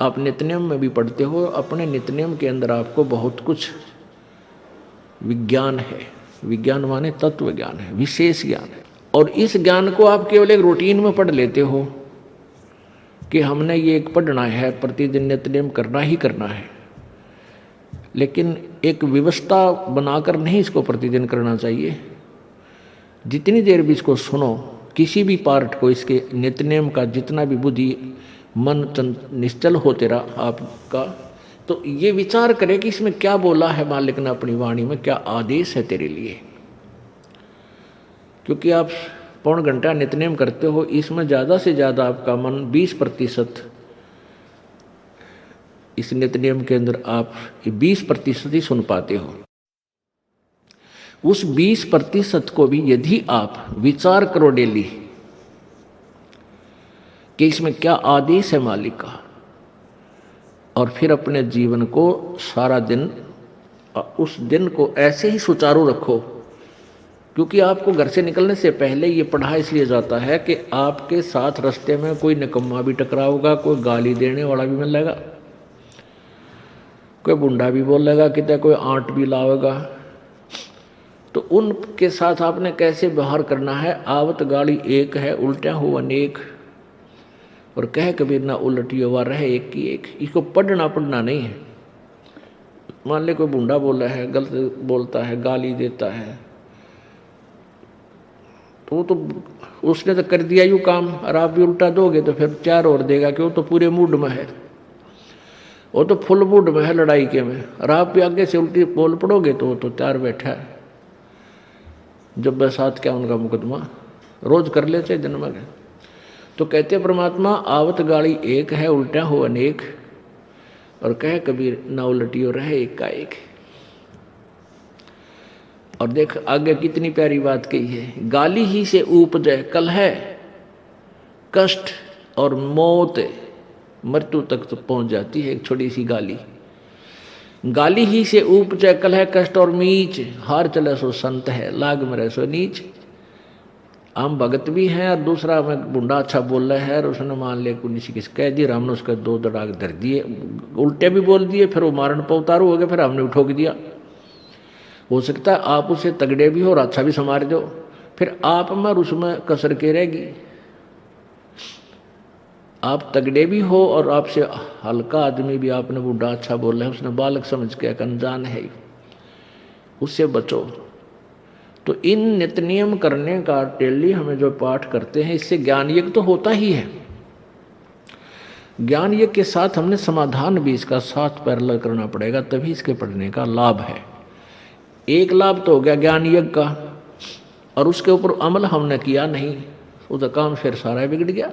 आप नित्यनेम में भी पढ़ते हो, अपने नित्यनेम के अंदर आपको बहुत कुछ विज्ञान है। विज्ञान माने तत्व ज्ञान है, विशेष ज्ञान है। और इस ज्ञान को आप केवल एक रूटीन में पढ़ लेते हो कि हमने ये एक पढ़ना है, प्रतिदिन नित्यनेम करना ही करना है, लेकिन एक व्यवस्था बनाकर नहीं इसको प्रतिदिन करना चाहिए। जितनी देर भी इसको सुनो, किसी भी पार्ट को, इसके नित्यनेम का जितना भी बुद्धि मन निश्चल हो तेरा आपका, तो ये विचार करे कि इसमें क्या बोला है मालिक ने अपनी वाणी में, क्या आदेश है तेरे लिए। क्योंकि आप पौन घंटा नित्यनेम करते हो, इसमें ज़्यादा से ज़्यादा आपका मन 20% इस नित्यनेम के अंदर आप 20% ही सुन पाते हो। उस 20% को भी यदि आप विचार करो डेली कि इसमें क्या आदेश है मालिक का, और फिर अपने जीवन को सारा दिन, उस दिन को ऐसे ही सुचारू रखो। क्योंकि आपको घर से निकलने से पहले ये पढ़ा इसलिए जाता है कि आपके साथ रास्ते में कोई निकम्मा भी टकराओगा, कोई गाली देने वाला भी मिलेगा, कोई बुंडा भी बोलेगा, कितना कोई आंट भी लावेगा। तो उनके साथ आपने कैसे व्यवहार करना है। आवत गाड़ी एक है, उल्टा हो अनेक, और कह कबीर ना उलटियो हुआ रहे एक की एक। इसको पढ़ना नहीं है। मान ले कोई बुंडा बोला है, गलत बोलता है, गाली देता है, तो उसने तो कर दिया यूँ काम, और आप भी उल्टा दोगे तो फिर 4 और देगा कि वो तो पूरे मूड में है, वो तो फुल मूड में है लड़ाई के में, और आप भी आगे से उल्टी बोल पड़ोगे तो वो तो 4 बैठा है। जब बरसात क्या उनका मुकदमा रोज कर लेते दिन में। तो कहते परमात्मा आवत गाड़ी एक है, उल्टा हो अनेक, और कह कबीर ना उलटियो रहे एक का एक। और देख आगे कितनी प्यारी बात कही है। गाली ही से उपजे कलह, कष्ट और मौत, मृत्यु तक तो पहुंच जाती है एक छोटी सी गाली। गाली ही से उपजे कलह, कष्ट और मीच, हार चले सो संत है, लाग में रहे सो नीच। हम भगत भी हैं और दूसरा में बुंडा अच्छा बोल रहा है, और उसने मान लिया किसी किस कह दिया, हमने उसका 2 दड़ाग धर दिए, उल्टे भी बोल दिए, फिर वो मारन पर उतारू हो गया, फिर हमने उठोक दिया। हो सकता है आप उसे तगड़े भी हो और अच्छा भी संवार दो, फिर आप में उसमें कसर के रहेगी। आप तगड़े भी हो और आपसे हल्का आदमी भी आपने बूढ़ा अच्छा बोला है, उसने बालक समझ के अनजान है, उससे बचो। तो इन नित्य नियम करने का डेली हमें जो पाठ करते हैं, इससे ज्ञान यज्ञ तो होता ही है। ज्ञान यज्ञ के साथ हमने समाधान भी इसका साथ पैरेलल करना पड़ेगा, तभी इसके पढ़ने का लाभ है। एक लाभ तो हो गया ज्ञान यज्ञ का, और उसके ऊपर अमल हमने किया नहीं, उसका काम फिर सारा बिगड़ गया।